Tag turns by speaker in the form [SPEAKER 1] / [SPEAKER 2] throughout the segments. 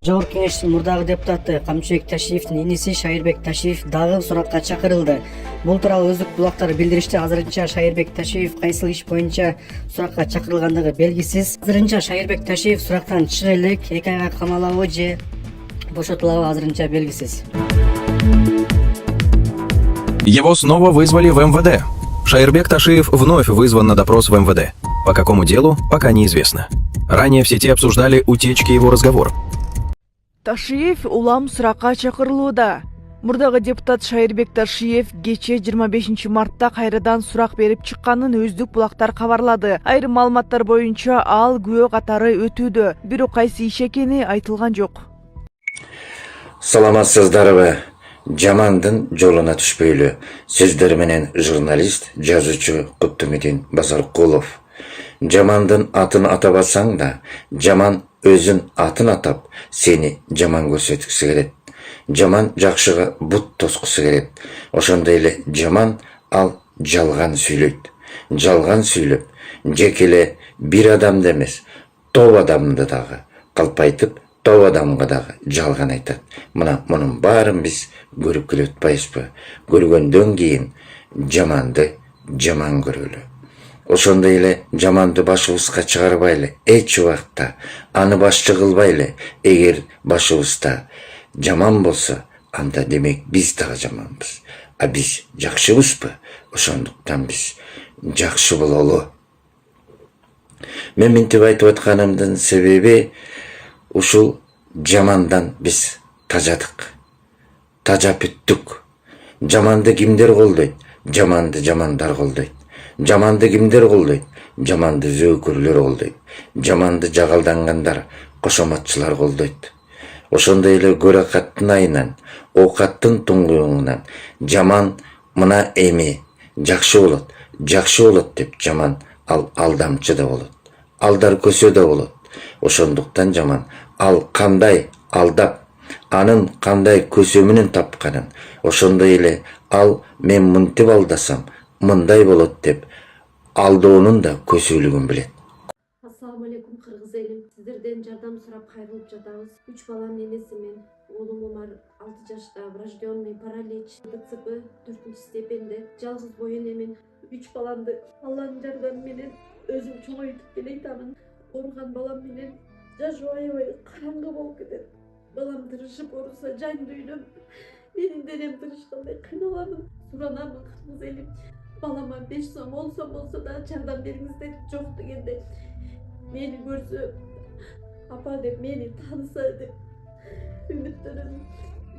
[SPEAKER 1] Жогорку Кеңештин мурдагы депутаты Камчыбек Ташиевдин иниси Шайырбек Ташиев дагы суракка чакырылды. Бул тууралуу өздүк булактар билдиришти. Азырынча Шайырбек Ташиев кайсыл иш боюнча суракка чакырылгандыгы белгисиз. Азырынча Шайырбек Ташиев сурактан чыга элек, 2 айга камалабы же бошотулабы азырынча белгисиз.
[SPEAKER 2] Его снова вызвали в МВД. Шайырбек Ташиев вновь вызван на допрос в МВД. По какому делу, пока неизвестно. Ранее в сети обсуждали утечки его разговор.
[SPEAKER 3] Ташиев улам суракка чакырылууда. Мурдагы депутат Шайырбек Ташиев кече 25 мартта кайрадан сурак берип чыкканын өздүк булактар кабарлады. Айрым маалыматтар боюнча ал күбө катары өтүүдө. Бирок кайсы иш экени айтылган жок.
[SPEAKER 4] Саламатсыздарбы? Жамандын жолуна түшпөйлү. Сиздер менен журналист, жазуучу Куттумидин Базаркулов. Жамандын атын атабасаң да, жаман өзүн атын атап, сени жаман көрсөткүсү келет. Жаман жакшыга бут тоскусу келет. Ошондой эле жаман ал жалган сүйлөйт. Жалган сүйлөп, жекеле бир адамды эмес, топ адамды дагы калпайтып, топ адамга дагы жалган айтат. Мына мунун баарын биз көрүп келе атпайбызбы? Көргөндөн кийин жаманды жаман көрөлү. Ошондой эле жаманды башыбызга чыгарбайлы, эч убакта аны башчы кылбайлы. Эгер башыбызда жаман болсо, анда демек биз дагы жаманбыз. А биз жакшыбызбы? Ошондуктан биз жакшы бололу. Мен мынтип айтып атканымдын себеби ушул жамандан биз тажадык. Тажап бүттүк. Жаманды кимдер колдойт? Жаманды жамандар колдойт. Жаманды кимдер колдойт? Жаманды зөөкөрлөр колдойт. Жаманды жагалдангандар, кошоматчылар колдойт. Ошондой эле көрөкаттын айынан, оокаттын туңгуюңунан жаман мына эми жакшы болот деп жаман ал алдамчы да болот. Алдар көсө да болот. Ошондуктан жаман ал кандай алдап, анын кандай көсөмүнүн тапканын, ошондой эле ал мен мынтип алдасам мындай болот деп алдоонун да көсөлүгүн билет.
[SPEAKER 5] Ассаламу алейкум кыргыз элим. Сиздерден жардам сурап кайрылып жатабыз. 3 баланын энесимин. Оолум Умар 6 жашта, врожденный паралич, ДЦП 4 степенде. Жалгыз боюн эмин. 3 баламды Алланын жардамы менен өзүм чоңойтуп келатамын. Ооруган балам менен жашоо аябай караңгы болуп кетет. Балам тырышып ооруса жан дүйнөм, менин денем тырышкандай кыйналамын. Суранамын кыргыз элим. Балама 5 сом, 10 сом болсо да жардам бериңиздер. Жок дегенде мени көрсө, апа деп мени тааныса деп үмүттөнөм.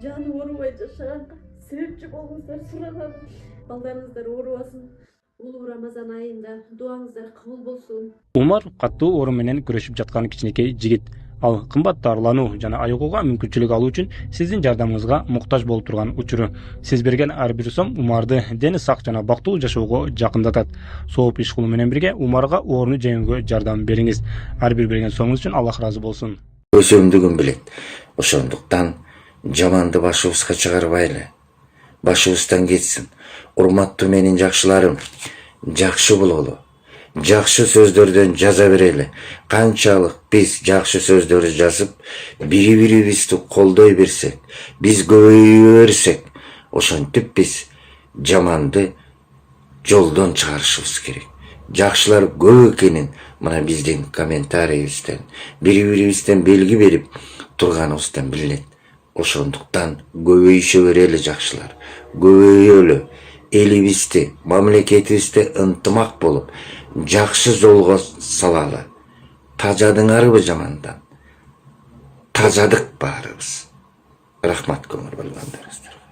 [SPEAKER 5] Жаны оорубай жашаганга себепчи болуңуздар суранамын. Балдарыңыздар оорубасын. Улуу Рамазан айында дуаңыздар кабыл болсун.
[SPEAKER 6] Умар каттуу оору менен күрөшүп жаткан кичинекей жигит. Ал кымбат дарылануу жана айыгууга мүмкүнчүлүк алуу үчүн сиздин жардамыңызга муктаж болуп турган учуру. Сиз берген ар бир сом Умарды дени сак жана бактылуу жашоого жакындатат. Сооп иш кылуу менен бирге Умарга ооруну жеңүүгө жардам бериңиз. Ар бир берген сомуңуз үчүн Аллах ыраазы болсун.
[SPEAKER 4] Көсөмдүгүн билет. Ошондуктан жаманды башыбызга чыгарбайлы. Башыбыздан кетсин. Урматтуу менин жакшыларым, жакшы бололу. Жакшы сөздөрдөн жаза берели. Канчалык биз жакшы сөздөрдү жазып, бири-бирибизди колдой берсек, биз көбөйө берсек, ошентип биз жаманды жолдон чыгарышыбыз керек. Жакшылар көп экенин мына биздин комментариябыздан, бири-бирибизден белги берип турганыбыздан билинет. Ошондуктан көбөйүшө берели жакшылар. Көбөйөлү. Элибизди, мамлекетибизди ынтымак болуп, жакшы жолго салалы. Тажадыңарбы жамандан? Тажадык баарыбыз. Рахмат көңүл болгондарыңыздарга.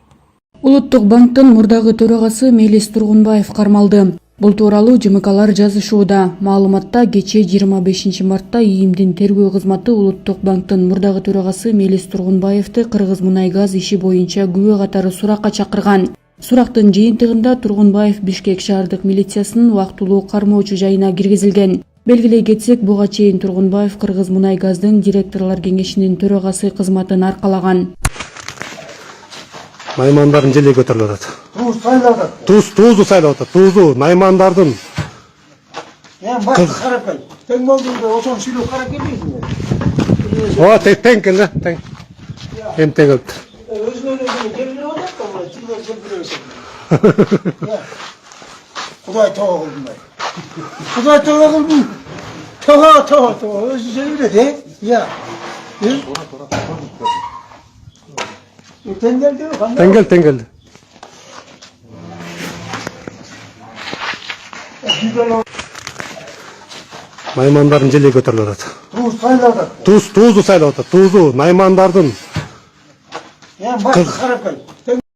[SPEAKER 7] Улуттук банктын мурдагы төрагасы Мелис Тургунбаев кармалды. Бул тууралуу ЖМКлар жазышууда. Маалыматта кече 25 мартта ИИМдин тергөө кызматы Улуттук банктын мурдагы төрагасы Мелис Тургунбаевди Кыргыз мунай газ иши боюнча күбө катары суракка чакырган. Сурактын жыйынтыгында Тургунбаев Бишкек шаардык милициясынын убактылуу кармоочу жайына киргизилген. Белгилей кетсек, буга чейин Тургунбаев Кыргыз мунай газдын директорлор кеңешинин төрагасы кызматын аркалаган.
[SPEAKER 8] Наймандардын желе көтөрүлүп атат. Туузду сайлап атат. Туузду наймандардын.
[SPEAKER 9] Башты карапай. Тең болдуңда ошону сүйлөп карап келбейсиңби?
[SPEAKER 8] О, тең келді, тең. Hem teң келді.
[SPEAKER 9] Құдай тоға қылдым бай. Құдай тоға қылдым. Тоға. Өзі сөйледі, иә. Тең келді ме?
[SPEAKER 8] Тең келді. Наймандардың желе көтеріліп жатады.
[SPEAKER 9] Туыз сайлады.
[SPEAKER 8] Туызды сайлап жатады. Туызды, наймандардың.
[SPEAKER 9] Басы қарап қай.